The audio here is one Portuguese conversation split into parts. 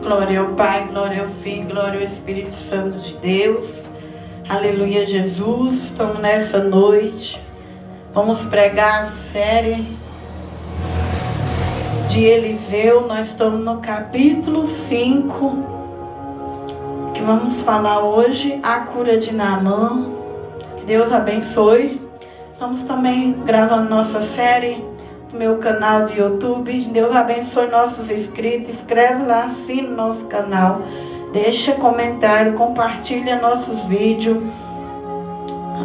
Glória ao Pai, glória ao Filho, glória ao Espírito Santo de Deus. Aleluia, Jesus. Estamos nessa noite. Vamos pregar a série de Eliseu. Nós estamos no capítulo 5, que vamos falar hoje, a cura de Naamã. Que Deus abençoe. Estamos também gravando nossa série no meu canal do YouTube. Deus abençoe nossos inscritos. Inscreve lá, assina o nosso canal. Deixa comentário, compartilha nossos vídeos.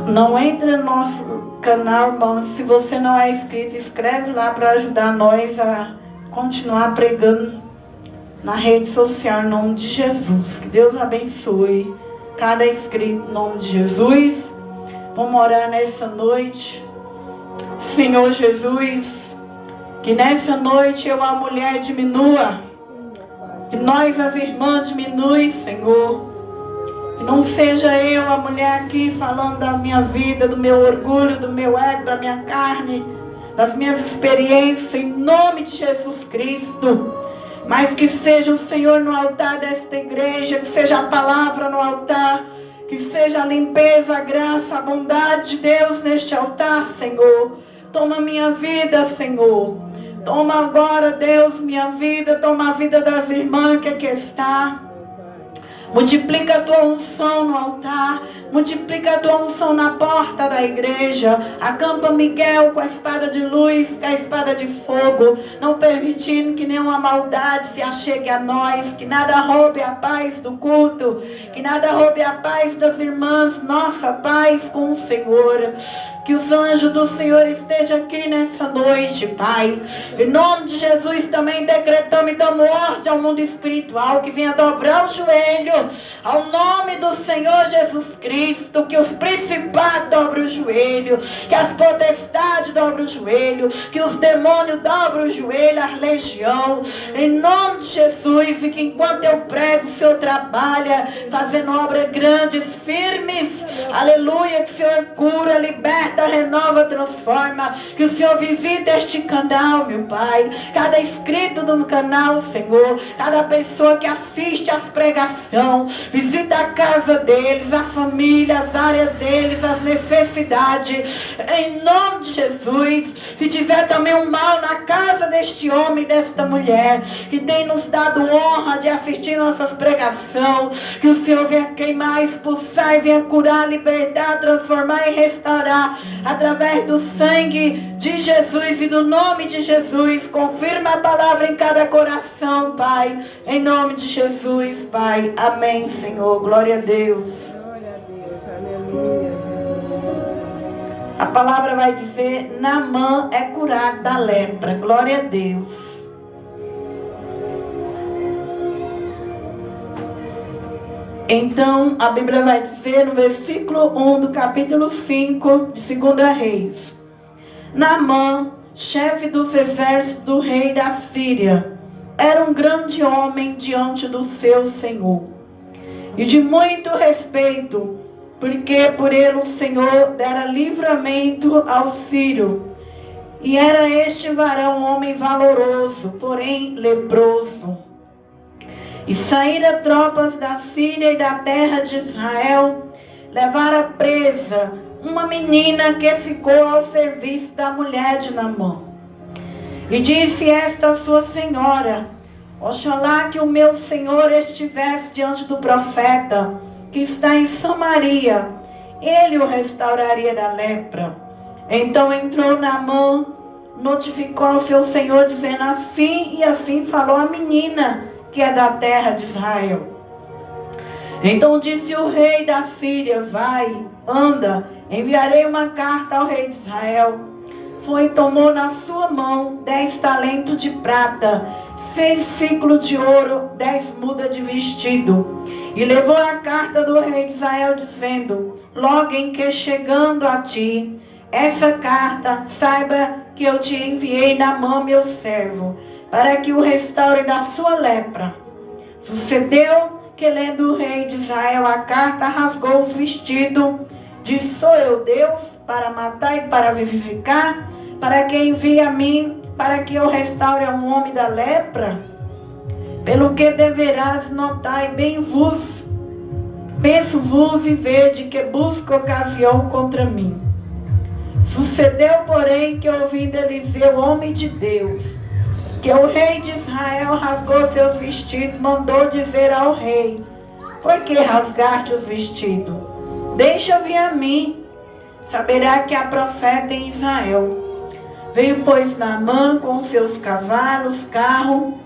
Não entra no nosso canal, irmão. Se você não é inscrito, inscreve lá para ajudar nós a continuar pregando na rede social em nome de Jesus. Que Deus abençoe cada inscrito em nome de Jesus. Vamos orar nessa noite. Senhor Jesus, que nessa noite eu, a mulher, diminua. Que nós, as irmãs, diminui, Senhor. Que não seja eu, a mulher, aqui falando da minha vida, do meu orgulho, do meu ego, da minha carne, das minhas experiências, em nome de Jesus Cristo. Mas que seja o Senhor no altar desta igreja, que seja a palavra no altar, que seja a limpeza, a graça, a bondade de Deus neste altar, Senhor. Toma minha vida, Senhor. Toma agora, Deus, minha vida. Toma a vida das irmãs que aqui está. Multiplica a tua unção no altar. Multiplica a tua unção na porta da igreja. Acampa Miguel com a espada de luz, com a espada de fogo, não permitindo que nenhuma maldade se achegue a nós, que nada roube a paz do culto, que nada roube a paz das irmãs, nossa paz com o Senhor. Que os anjos do Senhor estejam aqui nessa noite, Pai. Em nome de Jesus também decretamos e damos ordem ao mundo espiritual que venha dobrar o joelho ao nome do Senhor Jesus Cristo. Que os principados dobrem o joelho, que as potestades dobrem o joelho, que os demônios dobrem o joelho, a legião. Em nome de Jesus, e que enquanto eu prego, o Senhor trabalha, fazendo obras grandes, firmes. Aleluia, que o Senhor cura, liberta, renova, transforma. Que o Senhor visite este canal, meu Pai. Cada inscrito no canal, Senhor. Cada pessoa que assiste às pregações. Visita a casa deles, a família, as áreas deles, as necessidades. Em nome de Jesus. Se tiver também um mal na casa deste homem e desta mulher, que tem nos dado honra de assistir nossas pregações, que o Senhor venha queimar, expulsar e venha curar, libertar, transformar e restaurar através do sangue de Jesus e do nome de Jesus. Confirma a palavra em cada coração, Pai, em nome de Jesus, Pai. Amém, Senhor. Glória a Deus. Glória a Deus. Aleluia. A palavra vai dizer: Naamã é curado da lepra. Glória a Deus. Então, a Bíblia vai dizer no versículo 1 do capítulo 5 de 2 Reis: Naamã, chefe dos exércitos do rei da Síria, era um grande homem diante do seu Senhor, e de muito respeito, porque por ele o Senhor dera livramento ao sírio. E era este varão homem valoroso, porém leproso. E saíra tropas da Síria e da terra de Israel, levaram presa uma menina que ficou ao serviço da mulher de Naamã. E disse esta a sua senhora: Oxalá que o meu senhor estivesse diante do profeta, que está em Samaria, ele o restauraria da lepra. Então entrou Naamã, notificou ao seu senhor, dizendo assim, e assim falou a menina, que é da terra de Israel. Então disse o rei da Síria: Vai, anda, enviarei uma carta ao rei de Israel. Foi e tomou na sua mão 10 talentos de prata, 6 ciclos de ouro, 10 mudas de vestido. E levou a carta do rei de Israel, dizendo: Logo em que chegando a ti essa carta, saiba que eu te enviei Naamã, meu servo, para que o restaure da sua lepra. Sucedeu que, lendo o rei de Israel a carta, rasgou os vestidos, disse: Sou eu Deus para matar e para vivificar, para que envie a mim, para que eu restaure a um homem da lepra? Pelo que deverás notar e bem penso-vos e vede que busca ocasião contra mim. Sucedeu, porém, que ouvindo Eliseu, homem de Deus, que o rei de Israel rasgou seus vestidos, mandou dizer ao rei: por que rasgaste os vestidos? Deixa vir a mim, saberá que há profeta em Israel. Veio, pois, Naamã com seus cavalos, carro,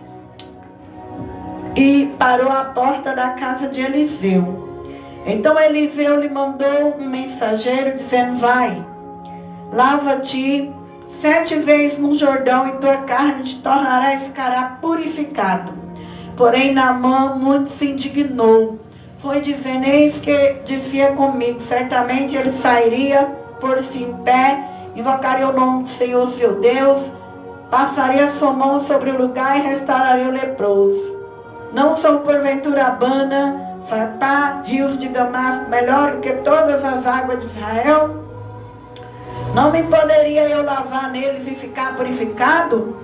e parou à porta da casa de Eliseu. Então Eliseu lhe mandou um mensageiro, dizendo: vai, lava-te 7 vezes no Jordão, e tua carne te tornará e ficará purificado. Porém Naamã muito se indignou. Foi dizendo: eis que dizia comigo, certamente ele sairia, pôr-se em pé, invocaria o nome do Senhor seu Deus, passaria a sua mão sobre o lugar e restauraria o leproso. Não são porventura Abana, Farpá, rios de Damasco, melhor que todas as águas de Israel? Não me poderia eu lavar neles e ficar purificado?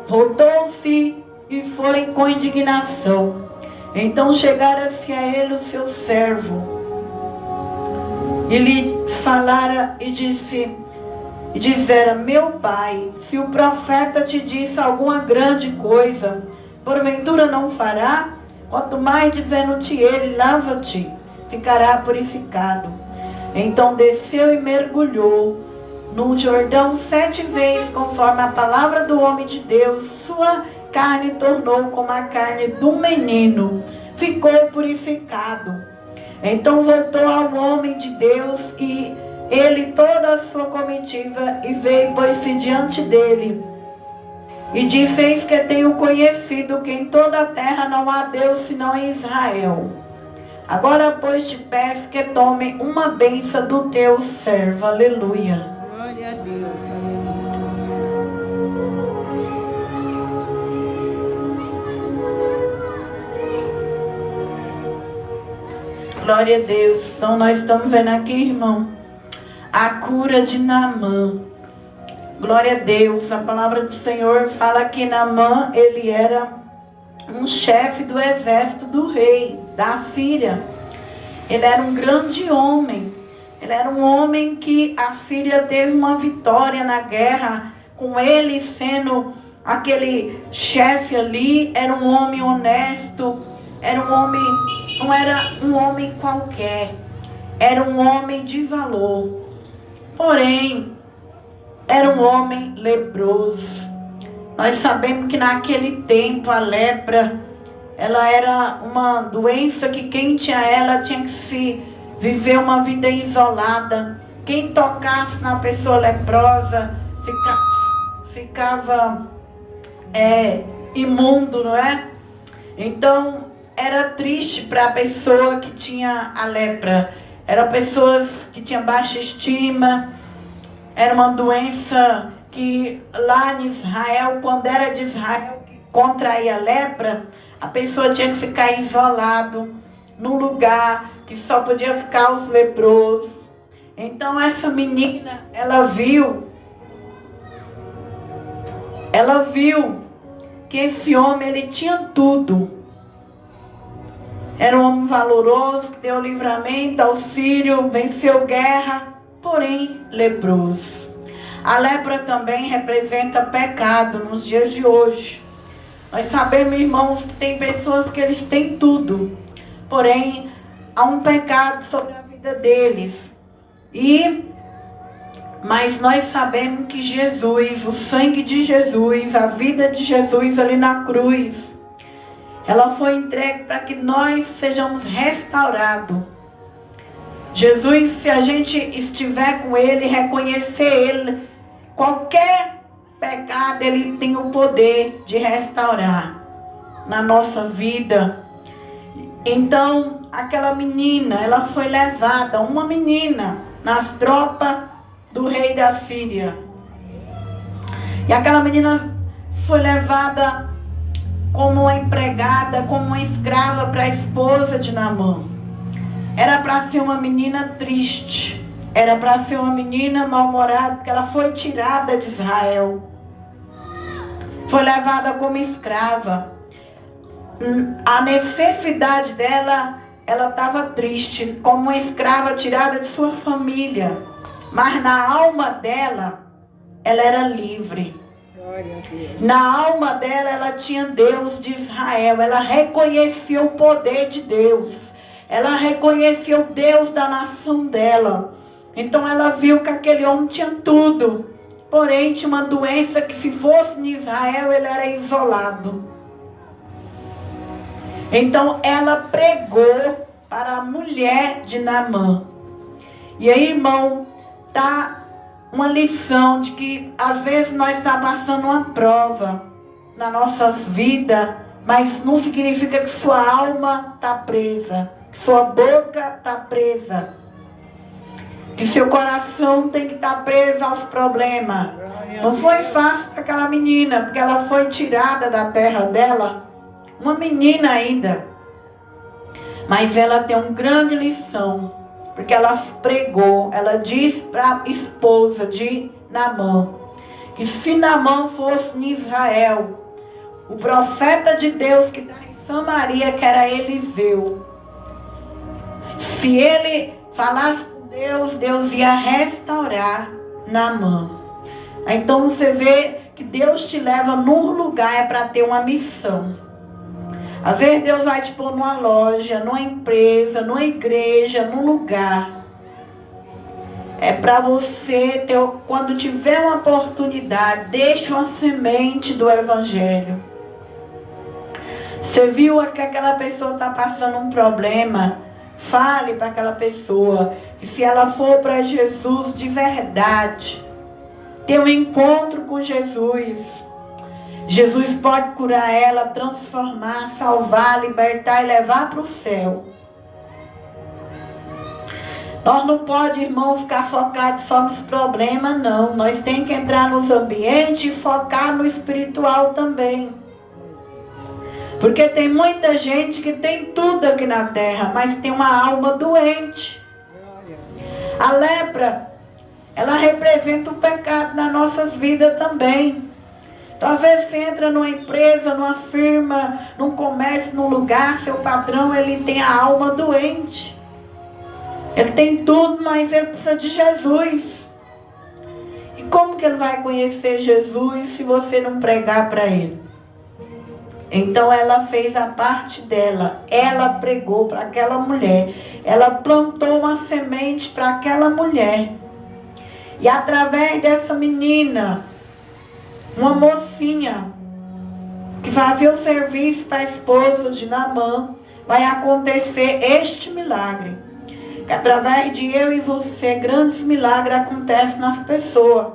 Voltou-se e foi com indignação. Então chegara-se a ele o seu servo, e lhe falara e dissera: meu pai, se o profeta te disse alguma grande coisa, porventura não fará? Quanto mais dizendo-te ele: lava-te, ficará purificado. Então desceu e mergulhou no Jordão 7 vezes, conforme a palavra do homem de Deus. Sua carne tornou como a carne do menino, ficou purificado. Então voltou ao homem de Deus e ele toda a sua comitiva, e veio, pôs-se diante dele, e disse: eis que tenho conhecido que em toda a terra não há Deus senão em Israel. Agora, pois, te peço que tome uma bênção do teu servo. Aleluia. Glória a Deus. Glória a Deus. Então nós estamos vendo aqui, irmão, a cura de Naamã. Glória a Deus. A palavra do Senhor fala que Naamã, ele era um chefe do exército do rei da Síria. Ele era um grande homem. Ele era um homem que a Síria teve uma vitória na guerra, com ele sendo aquele chefe ali. Era um homem honesto, era um homem, não era um homem qualquer, era um homem de valor. Porém, era um homem leproso. Nós sabemos que naquele tempo a lepra, ela era uma doença que quem tinha ela tinha que se viver uma vida isolada. Quem tocasse na pessoa leprosa ficava imundo, não é? Então era triste para a pessoa que tinha a lepra. Eram pessoas que tinham baixa estima. Era uma doença que lá em Israel, quando era de Israel que contraía a lepra, a pessoa tinha que ficar isolado num lugar que só podia ficar os leprosos. Então essa menina, ela viu que esse homem, ele tinha tudo. Era um homem valoroso, que deu livramento ao sírio, venceu guerra, porém leproso. A lepra também representa pecado nos dias de hoje. Nós sabemos, irmãos, que tem pessoas que eles têm tudo, porém há um pecado sobre a vida deles. Mas nós sabemos que Jesus, o sangue de Jesus, a vida de Jesus ali na cruz, ela foi entregue para que nós sejamos restaurados. Jesus, se a gente estiver com Ele, reconhecer Ele, qualquer pecado, Ele tem o poder de restaurar na nossa vida. Então, aquela menina, ela foi levada, uma menina, nas tropas do rei da Síria. E aquela menina foi levada como uma empregada, como uma escrava para a esposa de Naamã. Era para ser uma menina triste, era para ser uma menina mal-humorada, porque ela foi tirada de Israel. Foi levada como escrava. a necessidade dela, ela estava triste, como uma escrava tirada de sua família. Mas na alma dela, ela era livre. Na alma dela, ela tinha Deus de Israel. Ela reconhecia o poder de Deus. Ela reconhecia o Deus da nação dela. Então ela viu que aquele homem tinha tudo. Porém, tinha uma doença que, se fosse em Israel, ele era isolado. Então ela pregou para a mulher de Naamã. E aí, irmão, tá uma lição de que às vezes nós estamos passando uma prova na nossa vida, mas não significa que sua alma está presa, que sua boca está presa, que seu coração tem que estar preso aos problemas. Não foi fácil para aquela menina, porque ela foi tirada da terra dela, uma menina ainda, mas ela tem uma grande lição, porque ela pregou, ela disse para a esposa de Naamã, que se Naamã fosse em Israel, o profeta de Deus que está em Samaria, que era Eliseu, se ele falasse com Deus, Deus ia restaurar Naamã. Então você vê que Deus te leva num lugar para ter uma missão. Às vezes Deus vai te pôr numa loja, numa empresa, numa igreja, num lugar. É para você ter, quando tiver uma oportunidade, deixe uma semente do Evangelho. Você viu que aquela pessoa está passando um problema? Fale para aquela pessoa que se ela for para Jesus de verdade, ter um encontro com Jesus, Jesus pode curar ela, transformar, salvar, libertar e levar para o céu. Nós não podemos, irmãos, ficar focados só nos problemas, não. Nós temos que entrar nos ambientes e focar no espiritual também. Porque tem muita gente que tem tudo aqui na terra, mas tem uma alma doente. A lepra, ela representa o pecado nas nossas vidas também. Então, às vezes você entra numa empresa, numa firma, num comércio, num lugar, seu patrão, ele tem a alma doente. Ele tem tudo, mas ele precisa de Jesus. E como que ele vai conhecer Jesus se você não pregar para ele? Então ela fez a parte dela. Ela pregou para aquela mulher. Ela plantou uma semente para aquela mulher. E através dessa menina, uma mocinha que fazia o serviço para a esposa de Naamã, vai acontecer este milagre. Que através de eu e você, grandes milagres acontecem nas pessoas.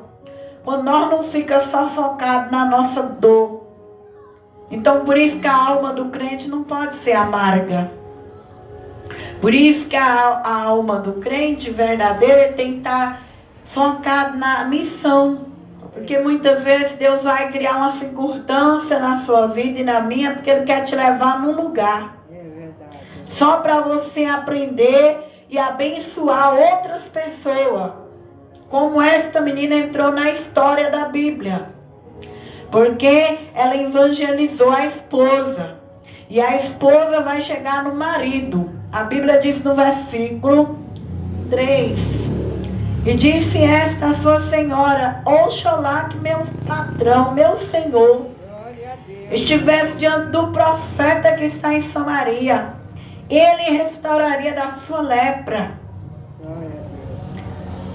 Quando nós não ficamos só focados na nossa dor. Então por isso que a alma do crente não pode ser amarga. Por isso que a alma do crente verdadeira tem que estar focado na missão. Porque muitas vezes Deus vai criar uma circunstância na sua vida e na minha, porque Ele quer te levar num lugar. É verdade. Só para você aprender e abençoar outras pessoas. Como esta menina entrou na história da Bíblia. Porque ela evangelizou a esposa. E a esposa vai chegar no marido. A Bíblia diz no versículo 3... E disse esta a sua senhora: oxalá que meu patrão, meu senhor, estivesse diante do profeta que está em Samaria. Ele restauraria da sua lepra.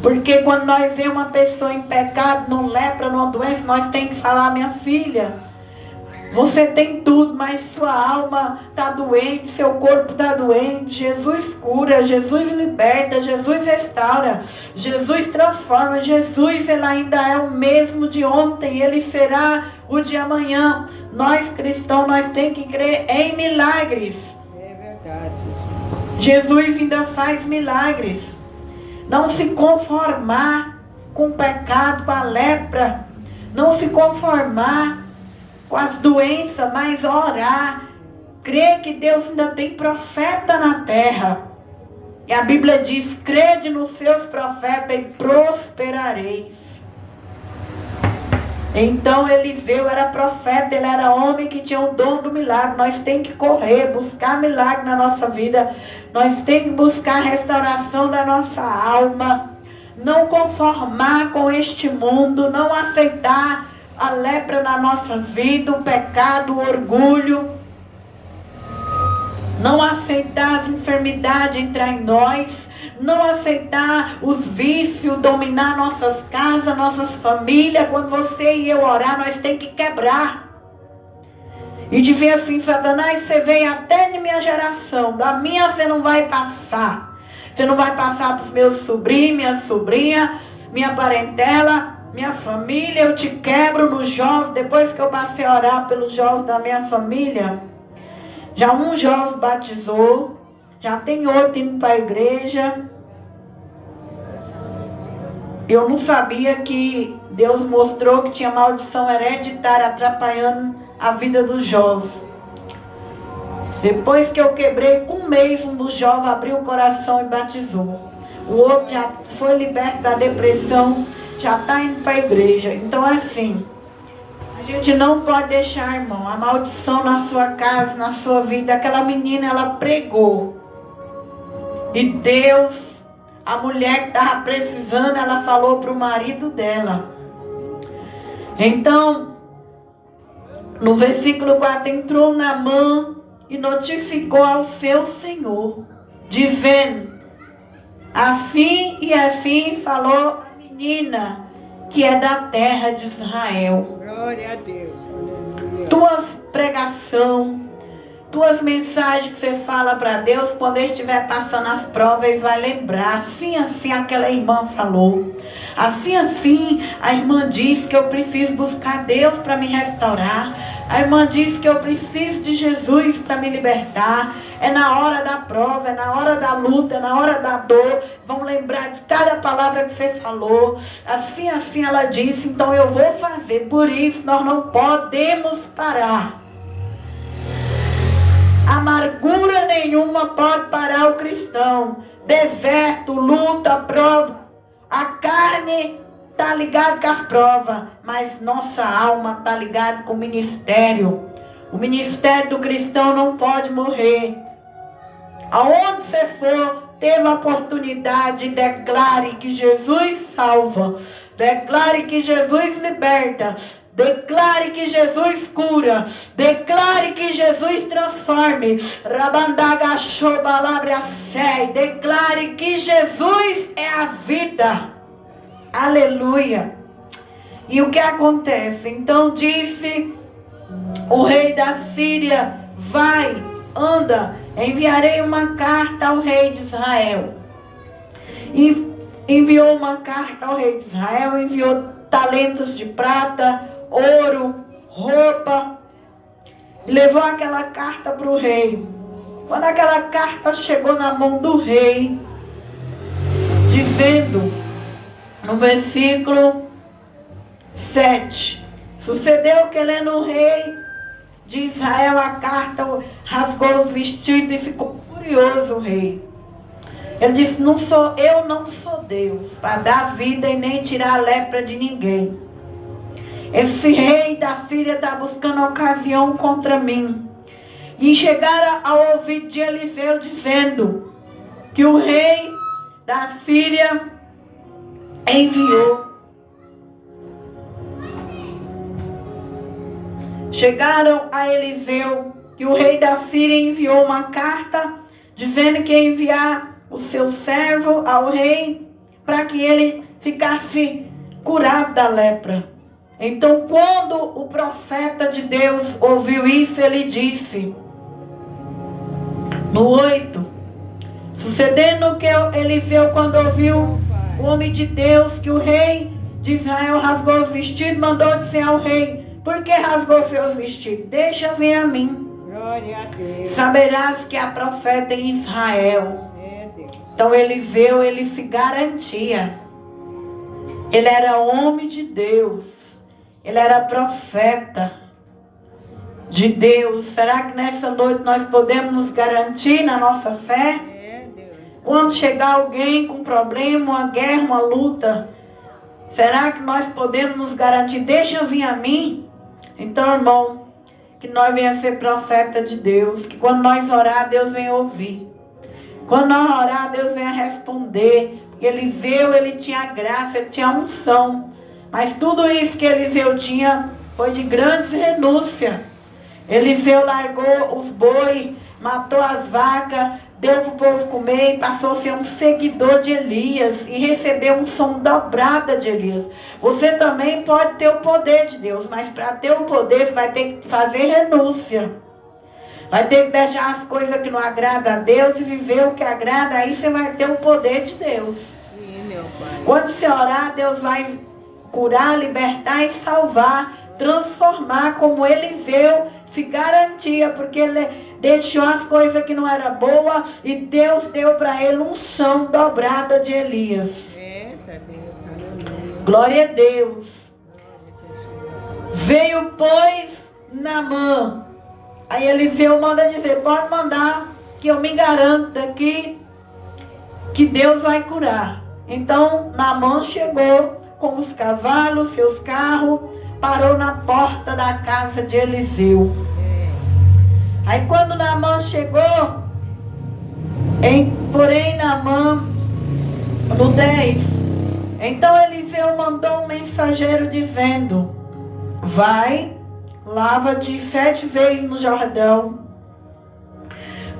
Porque quando nós vemos uma pessoa em pecado, numa lepra, numa doença, nós temos que falar: minha filha, você tem tudo, mas sua alma está doente, seu corpo está doente. Jesus cura, Jesus liberta, Jesus restaura, Jesus transforma. Jesus, Ele ainda é o mesmo de ontem, Ele será o de amanhã. Nós cristãos, nós temos que crer em milagres. É verdade. Jesus ainda faz milagres. Não se conformar com o pecado, com a lepra. Não se conformar com as doenças, mas orar. Crer que Deus ainda tem profeta na terra. E a Bíblia diz: crede nos seus profetas e prosperareis. Então Eliseu era profeta, ele era homem que tinha o dom do milagre. Nós temos que correr, buscar milagre na nossa vida. Nós temos que buscar a restauração da nossa alma. Não conformar com este mundo, não aceitar a lepra na nossa vida, o pecado, o orgulho. Não aceitar as enfermidades entrar em nós. Não aceitar os vícios dominar nossas casas, nossas famílias. Quando você e eu orar, nós temos que quebrar. E dizer assim: Satanás, você veio até na minha geração. Da minha você não vai passar. Você não vai passar para os meus sobrinhos, minha sobrinha, minha parentela, minha família. Eu te quebro nos jovens. Depois que eu passei a orar pelos jovens da minha família, já um jovem batizou. Já tem outro indo para a igreja. Eu não sabia que Deus mostrou que tinha maldição hereditária atrapalhando a vida dos jovens. Depois que eu quebrei, com um mês, um dos jovens abriu o coração e batizou. O outro já foi liberto da depressão, já está indo para a igreja. Então é assim, a gente não pode deixar, irmão, a maldição na sua casa, na sua vida. Aquela menina, ela pregou. E Deus, a mulher que estava precisando, ela falou para o marido dela. Então, no versículo 4, entrou Naamã e notificou ao seu senhor, dizendo: assim e assim falou a menina, que é da terra de Israel. Glória a Deus. Aleluia. Tuas pregação, tuas mensagens que você fala para Deus, quando ele estiver passando as provas, ele vai lembrar. Assim aquela irmã falou. Assim a irmã disse que eu preciso buscar Deus para me restaurar. A irmã disse que eu preciso de Jesus para me libertar. É na hora da prova, é na hora da luta, é na hora da dor. Vão lembrar de cada palavra que você falou. Assim ela disse, então eu vou fazer. Por isso nós não podemos parar. Amargura nenhuma pode parar o cristão. Deserto, luta, prova. A carne está ligada com as provas, mas nossa alma está ligada com o ministério. O ministério do cristão não pode morrer. Aonde você for, teve a oportunidade, declare que Jesus salva. Declare que Jesus liberta. Declare que Jesus cura. Declare que Jesus transforme. Declare que Jesus é a vida. Aleluia. E o que acontece? Então disse o rei da Síria: vai, anda, enviarei uma carta ao rei de Israel. E enviou uma carta ao rei de Israel, enviou talentos de prata, ouro, roupa, e levou aquela carta para o rei. Quando aquela carta chegou na mão do rei, dizendo, no versículo 7, sucedeu que lendo o rei de Israel a carta, rasgou os vestidos e ficou furioso o rei. Ele disse: eu não sou Deus para dar vida e nem tirar a lepra de ninguém. Esse rei da Síria está buscando ocasião contra mim. E chegaram ao ouvido de Eliseu dizendo que o rei da Síria enviou. Chegaram a Eliseu que o rei da Síria enviou uma carta dizendo que ia enviar o seu servo ao rei para que ele ficasse curado da lepra. Então, quando o profeta de Deus ouviu isso, ele disse, no 8, sucedendo que Eliseu, quando ouviu o homem de Deus, que o rei de Israel rasgou os vestidos, mandou dizer ao rei: por que rasgou seus vestidos? Deixa vir a mim. Glória a Deus. Saberás que há profeta em Israel. É Deus. Então Eliseu, ele se garantia. Ele era homem de Deus. Ele era profeta de Deus. Será que nessa noite nós podemos nos garantir na nossa fé? É Deus. Quando chegar alguém com problema, uma guerra, uma luta, Será que nós podemos nos garantir? Deixa vir a mim. Então, irmão, que nós venhamos ser profeta de Deus. Que quando nós orar, Deus venha ouvir. Quando nós orar, Deus venha responder. Porque Eliseu, ele tinha graça, ele tinha unção. Mas tudo isso que Eliseu tinha foi de grandes renúncia. Eliseu largou os bois, matou as vacas, deu para o povo comer e passou a ser um seguidor de Elias e recebeu um som dobrada de Elias. Você também pode ter o poder de Deus, mas para ter o poder você vai ter que fazer renúncia. Vai ter que deixar as coisas que não agradam a Deus e viver o que agrada, aí você vai ter o poder de Deus. Sim, meu Pai. Quando você orar, Deus vai curar, libertar e salvar, transformar, como Eliseu se garantia, porque ele deixou as coisas que não eram boas e Deus deu para ele um unção dobrada de Elias. Eita Deus, aleluia. Glória a Deus. Veio, pois, Naamã. Aí Eliseu manda dizer, pode mandar, que eu me garanto aqui que Deus vai curar. Então Naamã chegou com os cavalos, seus carros, parou na porta da casa de Eliseu. Aí quando Naamã chegou, porém Naamã, no 10, então Eliseu mandou um mensageiro dizendo, vai, lava-te 7 vezes no Jordão,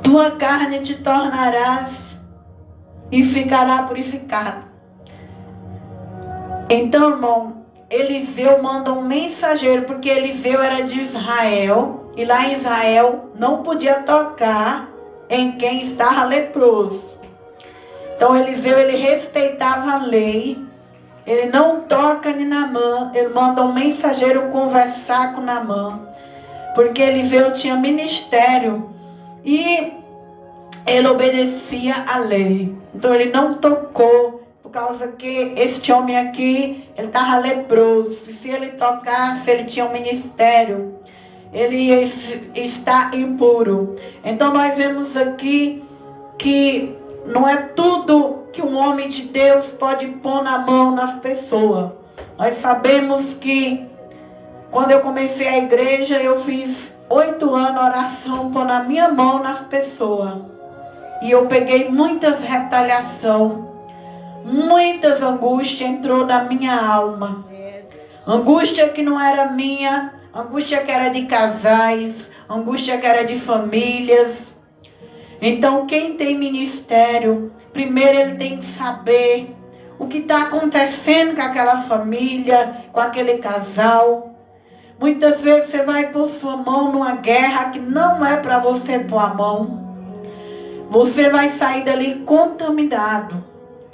tua carne te tornarás e ficará purificado. Então, irmão, Eliseu manda um mensageiro, porque Eliseu era de Israel, e lá em Israel não podia tocar em quem estava leproso. Então Eliseu, ele respeitava a lei, ele não toca em Naamã, ele manda um mensageiro conversar com Naamã, porque Eliseu tinha ministério e ele obedecia a lei. Então ele não tocou, por causa que este homem aqui, ele estava leproso. Se ele tocasse, ele tinha um ministério, ele ia estar impuro. Então nós vemos aqui que não é tudo que um homem de Deus pode pôr na mão nas pessoas. Nós sabemos que quando eu comecei a igreja, eu fiz 8 anos oração pôr na minha mão nas pessoas. E eu peguei muitas retaliações, muitas angústias entrou na minha alma. Angústia que não era minha, angústia que era de casais, angústia que era de famílias. Então quem tem ministério, primeiro ele tem que saber o que está acontecendo com aquela família, com aquele casal. Muitas vezes você vai pôr sua mão numa guerra que não é para você pôr a mão. Você vai sair dali contaminado.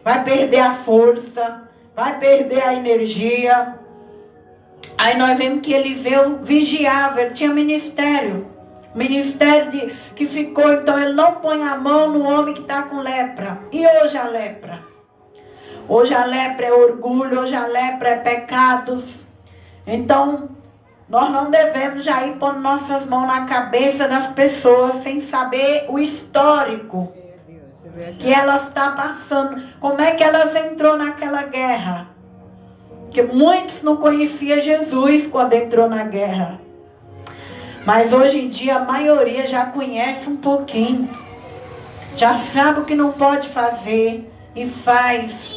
Vai perder a força, vai perder a energia. Aí nós vemos que Eliseu vigiava, ele tinha ministério. Ministério que ficou, então ele não põe a mão no homem que está com lepra. E hoje a lepra? Hoje a lepra é orgulho, hoje a lepra é pecados. Então, nós não devemos já ir pôr nossas mãos na cabeça das pessoas sem saber o histórico que elas estão passando. Como é que elas entrou naquela guerra? Porque muitos não conheciam Jesus quando entrou na guerra. Mas hoje em dia a maioria já conhece um pouquinho. Já sabe o que não pode fazer e faz.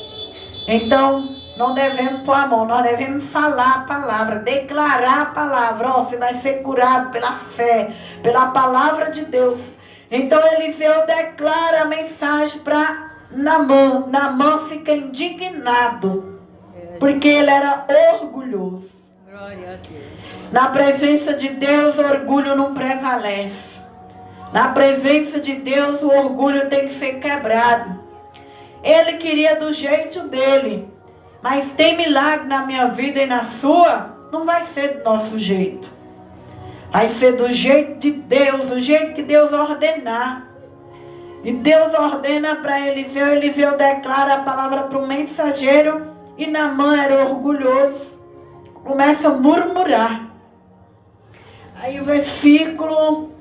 Então, não devemos pôr a mão, nós devemos falar a palavra, declarar a palavra. Ó, você vai ser curado pela fé, pela palavra de Deus. Então Eliseu declara a mensagem para Naamã. Naamã fica indignado, porque ele era orgulhoso. Glória a Deus. Na presença de Deus, o orgulho não prevalece. Na presença de Deus, o orgulho tem que ser quebrado. Ele queria do jeito dele. Mas tem milagre na minha vida e na sua, não vai ser do nosso jeito. Vai ser do jeito de Deus, do jeito que Deus ordenar. E Deus ordena para Eliseu, Eliseu declara a palavra para o mensageiro, e Naamã era orgulhoso, começa a murmurar. Aí o versículo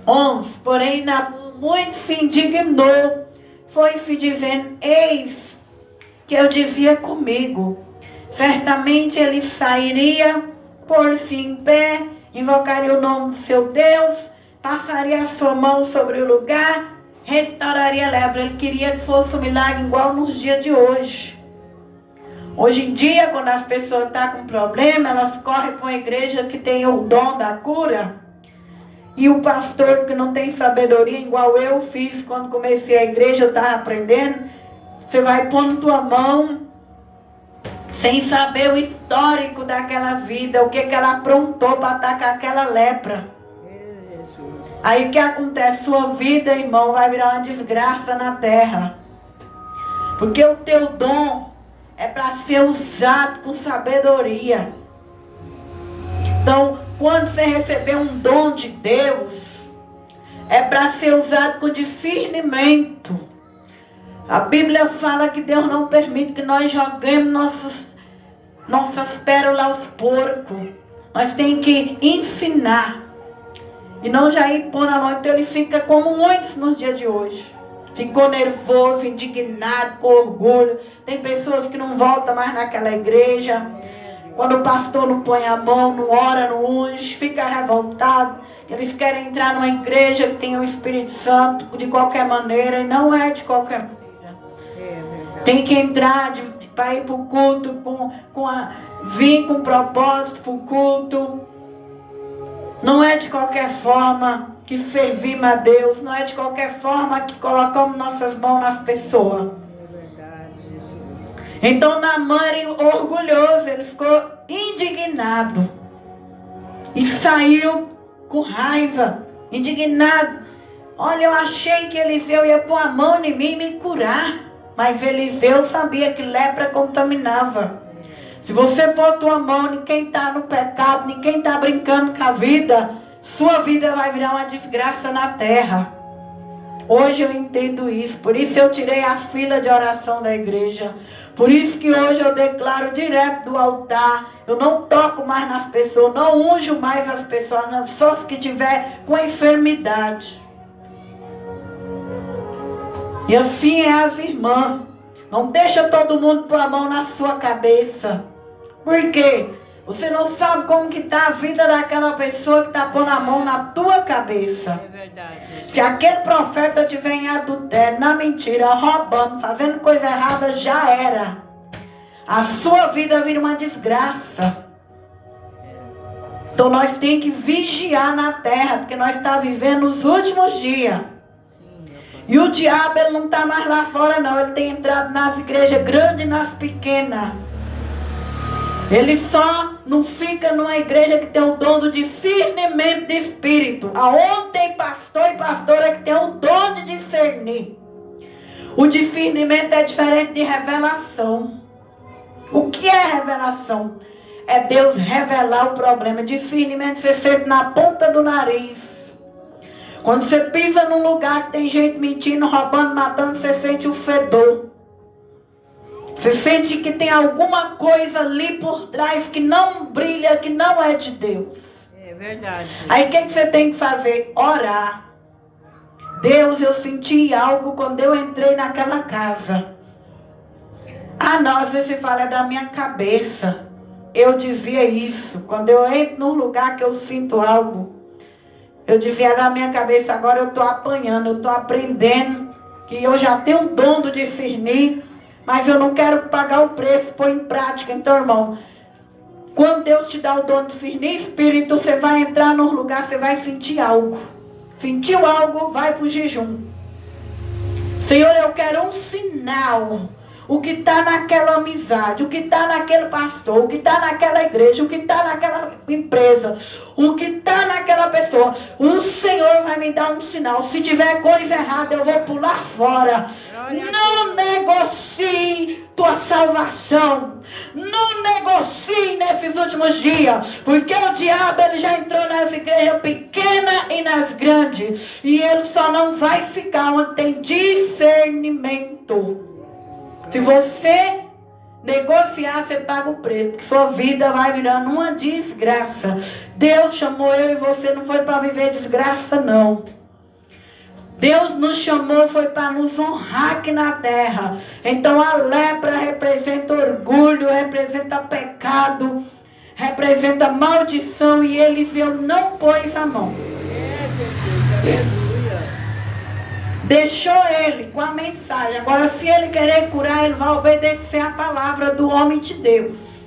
11, porém Naamã muito se indignou, foi-se dizendo, eis que eu dizia comigo, Certamente ele sairia, pôr-se em pé, invocaria o nome do seu Deus, passaria a sua mão sobre o lugar, restauraria a lepra. Ele queria que fosse um milagre igual nos dias de hoje. Hoje em dia, quando as pessoas estão com problema, elas correm para uma igreja que tem o dom da cura. E o pastor que não tem sabedoria, igual eu fiz quando comecei a igreja, eu estava aprendendo. Você vai pondo tua mão, sem saber o histórico daquela vida, o que ela aprontou para estar com aquela lepra. Aí o que acontece? Sua vida, irmão, vai virar uma desgraça na terra. Porque o teu dom é para ser usado com sabedoria. Então, quando você receber um dom de Deus, é para ser usado com discernimento. A Bíblia fala que Deus não permite que nós joguemos nossas pérolas aos porcos. Nós temos que ensinar. E não já ir pôr na mão. Então ele fica como muitos nos dias de hoje. Ficou nervoso, indignado, com orgulho. Tem pessoas que não voltam mais naquela igreja. Quando o pastor não põe a mão, não ora, não unge, fica revoltado. Eles querem entrar numa igreja que tem o Espírito Santo de qualquer maneira. E não é de qualquer maneira. Tem que entrar para ir para o culto, vir com propósito para o culto. Não é de qualquer forma que servimos a Deus. Não é de qualquer forma que colocamos nossas mãos nas pessoas. Então Naamã era orgulhoso. Ele ficou indignado. E saiu com raiva. Indignado. Olha, eu achei que Eliseu ia pôr a mão em mim e me curar. Mas Eliseu sabia que lepra contaminava. Se você pôr tua mão em quem está no pecado, em quem está brincando com a vida, sua vida vai virar uma desgraça na terra. Hoje eu entendo isso. Por isso eu tirei a fila de oração da igreja. Por isso que hoje eu declaro direto do altar. Eu não toco mais nas pessoas, não unjo mais as pessoas, não, só se que tiver com enfermidade. E assim é as irmãs. Não deixa todo mundo pôr a mão na sua cabeça. Por quê? Você não sabe como que está a vida daquela pessoa que está pondo a mão na tua cabeça. É verdade. Se aquele profeta estiver em adultério, na mentira, roubando, fazendo coisa errada, já era. A sua vida vira uma desgraça. Então nós temos que vigiar na terra, porque nós estamos vivendo os últimos dias. E o diabo, ele não está mais lá fora, não. Ele tem entrado nas igrejas grandes e nas pequenas. Ele só não fica numa igreja que tem o dom do discernimento de espírito. Aonde tem pastor e pastora que tem o dom de discernir. O discernimento é diferente de revelação. O que é revelação? É Deus revelar o problema. Discernimento você sente na ponta do nariz. Quando você pisa num lugar que tem gente mentindo, roubando, matando, você sente o fedor. Você sente que tem alguma coisa ali por trás que não brilha, que não é de Deus. É verdade. Aí o que você tem que fazer? Orar. Deus, eu senti algo quando eu entrei naquela casa. Ah, não, às vezes você fala, é da minha cabeça. Eu dizia isso. Quando eu entro num lugar que eu sinto algo, eu dizia da minha cabeça, agora eu estou apanhando, eu estou aprendendo, que eu já tenho o dom de discernir, mas eu não quero pagar o preço, pôr em prática. Então, irmão, quando Deus te dá o dom de discernir espírito, você vai entrar num lugar, você vai sentir algo. Sentiu algo, vai para o jejum. Senhor, eu quero um sinal. O que está naquela amizade, o que está naquele pastor, o que está naquela igreja, o que está naquela empresa, o que está naquela pessoa. O Senhor vai me dar um sinal. Se tiver coisa errada, eu vou pular fora. Não negocie tua salvação. Não negocie nesses últimos dias. Porque o diabo, ele já entrou nas igrejas pequenas e nas grandes. E ele só não vai ficar onde tem discernimento. Se você negociar, você paga o preço. Porque sua vida vai virando uma desgraça. Deus chamou eu e você, não foi para viver desgraça, não. Deus nos chamou, foi para nos honrar aqui na terra. Então a lepra representa orgulho, representa pecado, representa maldição, e Eliseu não pôs a mão. Deixou ele com a mensagem. Agora, se ele querer curar, ele vai obedecer a palavra do homem de Deus.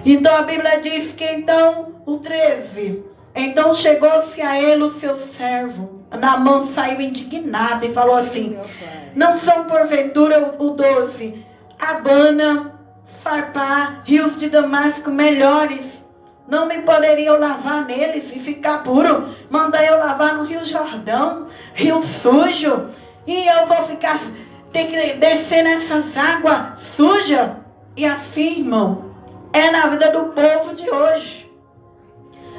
Então a Bíblia diz que então, o 13, então chegou-se a ele o seu servo. Naamã saiu indignado e falou assim: não são porventura, o 12, Abana, Farpá, rios de Damasco melhores? Não me poderia eu lavar neles e ficar puro? Manda eu lavar no Rio Jordão, rio sujo, e eu vou ficar, ter que descer nessas águas sujas? E assim, irmão, é na vida do povo de hoje.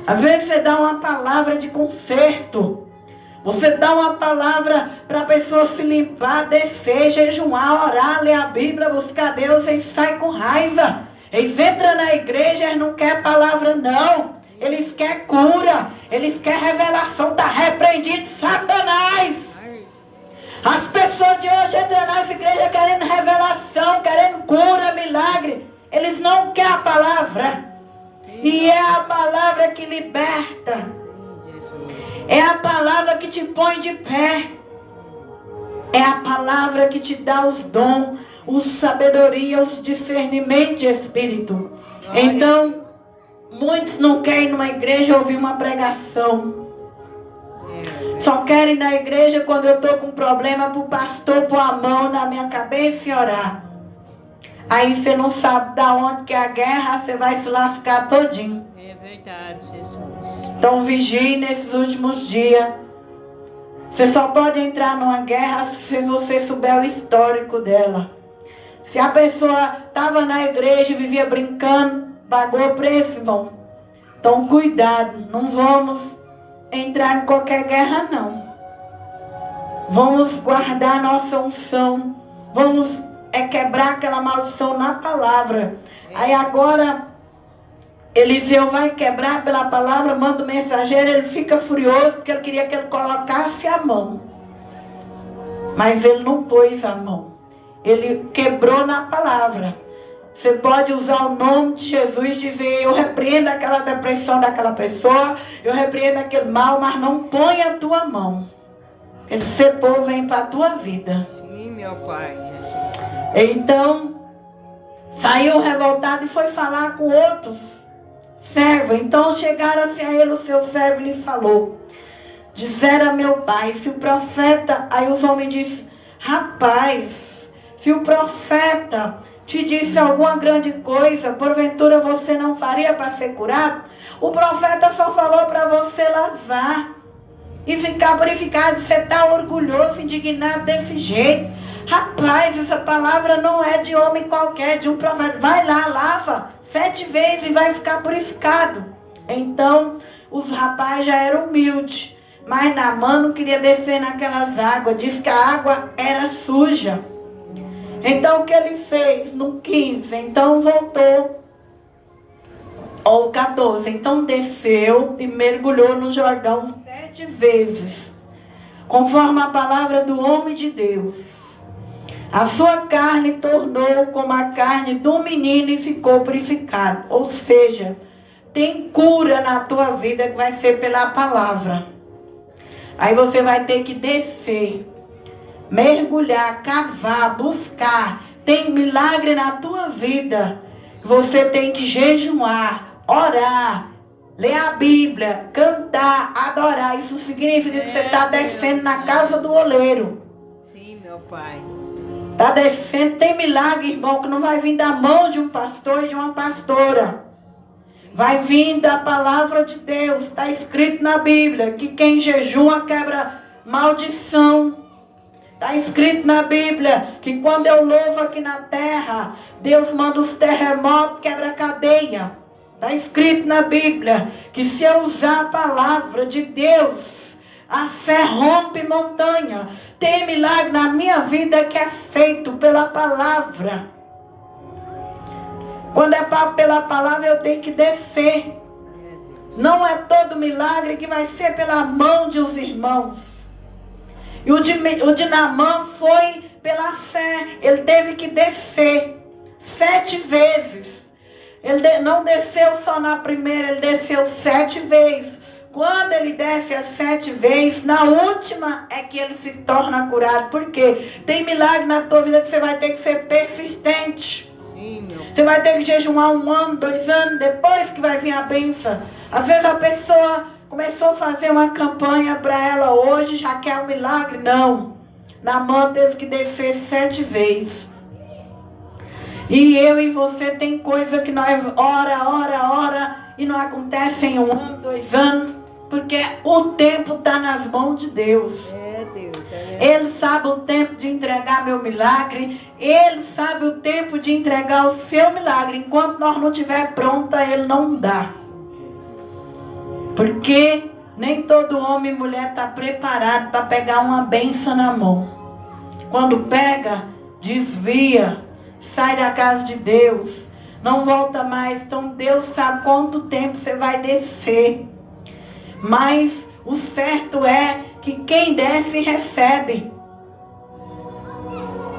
Às vezes você dá uma palavra de conserto, você dá uma palavra para a pessoa se limpar, descer, jejuar, orar, ler a Bíblia, buscar Deus, eles saem com raiva. Eles entram na igreja, eles não querem palavra não. Eles querem cura, eles querem revelação. Está repreendido Satanás. As pessoas de hoje entram nas igrejas querendo revelação, querendo cura, milagre. Eles não querem a palavra. E é a palavra que liberta. É a palavra que te põe de pé. É a palavra que te dá os dons, os sabedoria, os discernimentos de espírito. Então, muitos não querem ir numa igreja ouvir uma pregação. Só querem ir na igreja quando eu estou com problema, para o pastor pôr a mão na minha cabeça e orar. Aí você não sabe da onde que é a guerra, você vai se lascar todinho. É verdade, Jesus. Então vigie nesses últimos dias. Você só pode entrar numa guerra se você souber o histórico dela. Se a pessoa estava na igreja e vivia brincando, pagou o preço, irmão. Então cuidado, não vamos entrar em qualquer guerra não. Vamos guardar a nossa unção. Vamos quebrar aquela maldição na palavra. Aí agora Eliseu vai quebrar pela palavra, manda o mensageiro, ele fica furioso porque ele queria que ele colocasse a mão. Mas ele não pôs a mão. Ele quebrou na palavra. Você pode usar o nome de Jesus e dizer: eu repreendo aquela depressão daquela pessoa, eu repreendo aquele mal, mas não põe a tua mão. Esse povo vem para a tua vida. Sim, meu pai. Então, saiu revoltado e foi falar com outros servos. Então chegaram-se a ele, o seu servo lhe falou: dissera meu pai, se o profeta... Aí os homens disseram: rapaz, se o profeta te disse alguma grande coisa, porventura você não faria para ser curado? O profeta só falou para você lavar e ficar purificado. Você está orgulhoso, indignado desse jeito. Rapaz, essa palavra não é de homem qualquer, de um profeta. Vai lá, lava 7 vezes e vai ficar purificado. Então, os rapazes já eram humildes. Mas Naamã não queria descer naquelas águas. Diz que a água era suja. Então, o que ele fez? No 15, então voltou. Ou 14, então desceu e mergulhou no Jordão 7 vezes. Conforme a palavra do homem de Deus. A sua carne tornou como a carne do menino e ficou purificado. Ou seja, tem cura na tua vida que vai ser pela palavra. Aí você vai ter que descer, mergulhar, cavar, buscar. Tem milagre na tua vida. Você tem que jejuar, orar, ler a Bíblia, cantar, adorar. Isso significa que você está descendo na casa do oleiro. Sim, meu pai. Está descendo, tem milagre, irmão, que não vai vir da mão de um pastor e de uma pastora. Vai vir da palavra de Deus. Está escrito na Bíblia que quem jejua quebra maldição. Está escrito na Bíblia que quando eu louvo aqui na terra, Deus manda os terremotos, quebra a cadeia. Está escrito na Bíblia que se eu usar a palavra de Deus, a fé rompe montanha. Tem milagre na minha vida que é feito pela palavra. Quando é pela palavra, eu tenho que descer. Não é todo milagre que vai ser pela mão de os irmãos. E o de Naamã foi pela fé. Ele teve que descer 7 vezes. Ele não desceu só na primeira, ele desceu 7 vezes. Quando ele desce as 7 vezes, na última é que ele se torna curado. Por quê? Tem milagre na tua vida que você vai ter que ser persistente. Sim, meu pai. Você vai ter que jejuar 1 ano, 2 anos, depois que vai vir a bênção. Às vezes a pessoa começou a fazer uma campanha para ela hoje, já quer um milagre. Não. Naamã teve que descer 7 vezes. E eu e você tem coisa que nós ora e não acontece em 1 ano, 2 anos. Porque o tempo está nas mãos de Deus. É Deus. Ele sabe o tempo de entregar meu milagre. Ele sabe o tempo de entregar o seu milagre. Enquanto nós não estiver pronta, Ele não dá. Porque nem todo homem e mulher está preparado para pegar uma bênção na mão. Quando pega, desvia, sai da casa de Deus, não volta mais. Então Deus sabe quanto tempo você vai descer. Mas o certo é que quem desce recebe.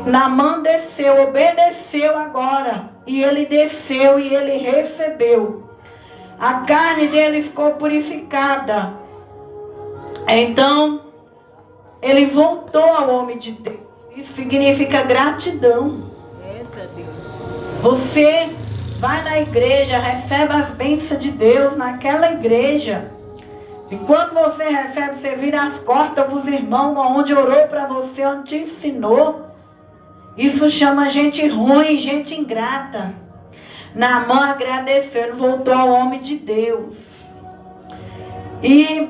Naamã desceu, obedeceu agora. E ele desceu e ele recebeu. A carne dele ficou purificada. Então, ele voltou ao homem de Deus. Isso significa gratidão. Eita Deus. Você vai na igreja, recebe as bênçãos de Deus naquela igreja. E quando você recebe, você vira as costas para os irmãos, onde orou para você, onde te ensinou. Isso chama gente ruim, gente ingrata. Naamã agradeceu, ele voltou ao homem de Deus. E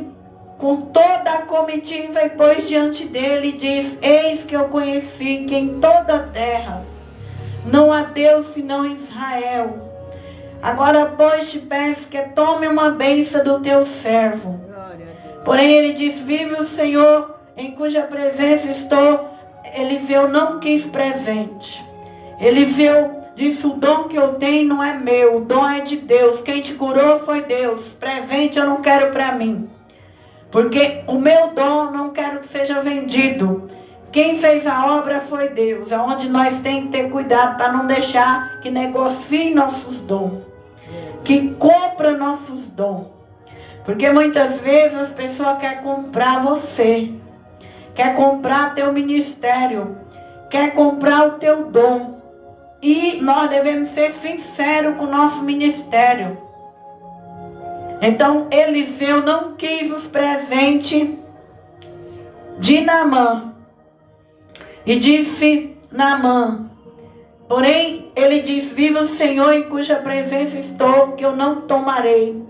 com toda a comitiva, e pôs diante dele e diz: eis que eu conheci que em toda a terra não há Deus senão em Israel. Agora, pois, te peço que tome uma bênção do teu servo. Porém, ele diz: vive o Senhor, em cuja presença estou. Eliseu não quis presente. Eliseu disse: o dom que eu tenho não é meu, o dom é de Deus. Quem te curou foi Deus. Presente eu não quero para mim. Porque o meu dom não quero que seja vendido. Quem fez a obra foi Deus. É onde nós temos que ter cuidado para não deixar que negocie nossos dons. Que compra nossos dons. Porque muitas vezes as pessoas querem comprar você. Quer comprar teu ministério. Quer comprar o teu dom. E nós devemos ser sinceros com o nosso ministério. Então Eliseu não quis os presentes de Naamã. E disse Naamã: porém ele diz: viva o Senhor em cuja presença estou, que eu não tomarei.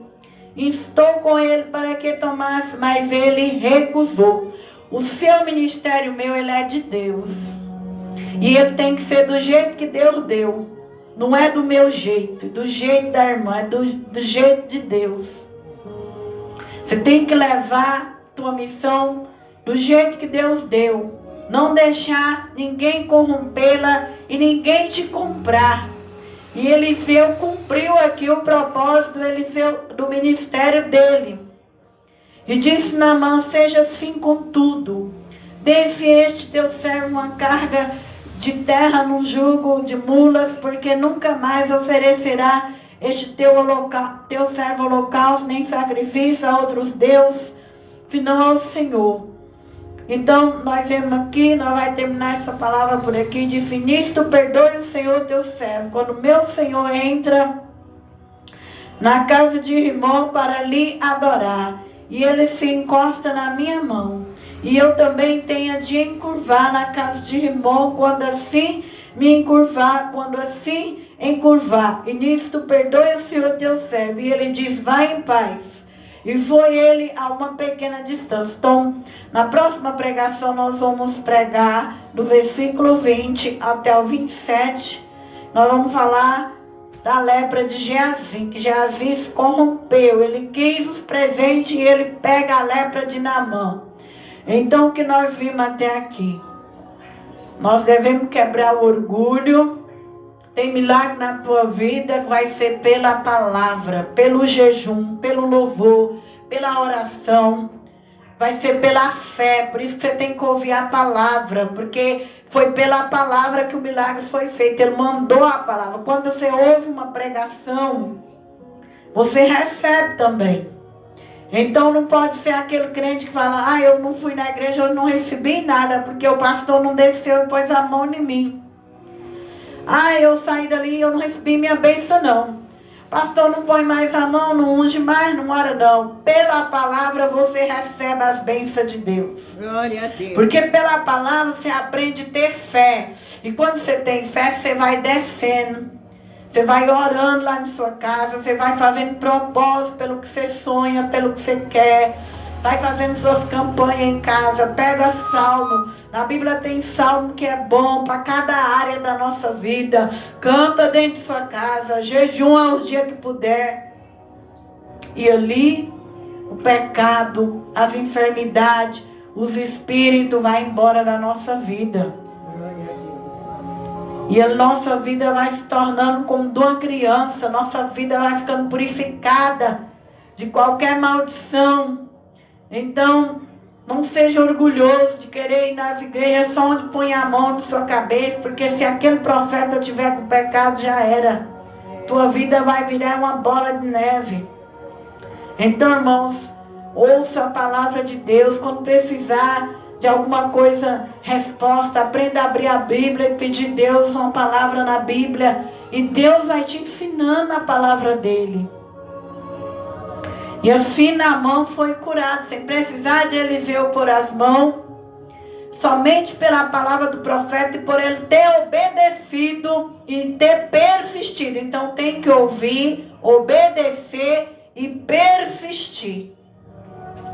Estou com ele para que tomasse, mas ele recusou. O seu ministério meu, ele é de Deus. E ele tem que ser do jeito que Deus deu. Não é do meu jeito, do jeito da irmã, é do jeito de Deus. Você tem que levar tua missão do jeito que Deus deu. Não deixar ninguém corrompê-la e ninguém te comprar. E Eliseu cumpriu aqui o propósito do ministério dele. E disse Naamã: seja assim contudo. Dê-se este teu servo uma carga de terra num jugo de mulas, porque nunca mais oferecerá este teu servo holocausto, nem sacrifício a outros deuses, senão ao Senhor. Então, nós vemos aqui, nós vamos terminar essa palavra por aqui. Disse: nisto perdoe o Senhor teu servo, quando meu Senhor entra na casa de Rimon para lhe adorar, e ele se encosta na minha mão, e eu também tenho de encurvar na casa de Rimon, quando assim encurvar. E nisto perdoe o Senhor teu servo. E ele diz: vai em paz. E foi ele a uma pequena distância. Então, na próxima pregação nós vamos pregar do versículo 20 até o 27. Nós vamos falar da lepra de Geazi, que Geazi se corrompeu. Ele quis os presentes e ele pega a lepra de Naamã. Então, o que nós vimos até aqui? Nós devemos quebrar o orgulho. Tem milagre na tua vida que vai ser pela palavra, pelo jejum, pelo louvor, pela oração. vai ser pela fé. Por isso que você tem que ouvir a palavra, porque foi pela palavra que o milagre foi feito. Ele mandou a palavra. Quando você ouve uma pregação, você recebe também. Então não pode ser aquele crente que fala: eu não fui na igreja, eu não recebi nada, porque o pastor não desceu e pôs a mão em mim. Eu saí dali e eu não recebi minha bênção não. Pastor não põe mais a mão, não unge mais, não ora não. Pela palavra você recebe as bênçãos de Deus. Glória a Deus. Porque pela palavra você aprende a ter fé. E quando você tem fé, você vai descendo. Você vai orando lá na sua casa, você vai fazendo propósito pelo que você sonha, pelo que você quer. Vai fazendo suas campanhas em casa, pega salmo. Na Bíblia tem salmo que é bom para cada área da nossa vida. Canta dentro de sua casa, jejua os dias que puder. E ali, o pecado, as enfermidades, os espíritos vão embora da nossa vida. E a nossa vida vai se tornando como de uma criança. Nossa vida vai ficando purificada de qualquer maldição. Então, não seja orgulhoso de querer ir nas igrejas só onde põe a mão na sua cabeça. Porque se aquele profeta tiver com pecado, já era. Tua vida vai virar uma bola de neve. Então, irmãos, ouça a palavra de Deus. Quando precisar de alguma coisa, resposta, aprenda a abrir a Bíblia e pedir a Deus uma palavra na Bíblia. E Deus vai te ensinando a palavra dele. E assim Naamã foi curado, sem precisar de Eliseu pôr as mãos, somente pela palavra do profeta e por ele ter obedecido e ter persistido. Então tem que ouvir, obedecer e persistir.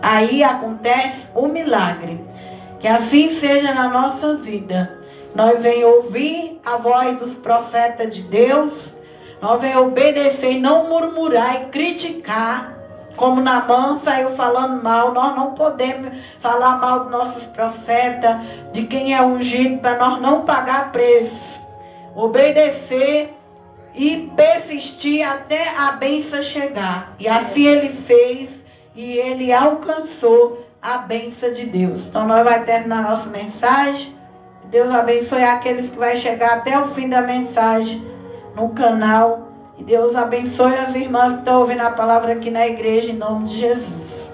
Aí acontece o milagre. Que assim seja na nossa vida. Nós venhamos ouvir a voz dos profetas de Deus. Nós venhamos obedecer e não murmurar e criticar. Como Naamã saiu falando mal. Nós não podemos falar mal dos nossos profetas, de quem é ungido, para nós não pagar preço. Obedecer e persistir até a bênção chegar. E assim ele fez e ele alcançou a bênção de Deus. Então nós vamos terminar a nossa mensagem. Deus abençoe aqueles que vão chegar até o fim da mensagem no canal. E Deus abençoe as irmãs que estão ouvindo a palavra aqui na igreja, em nome de Jesus.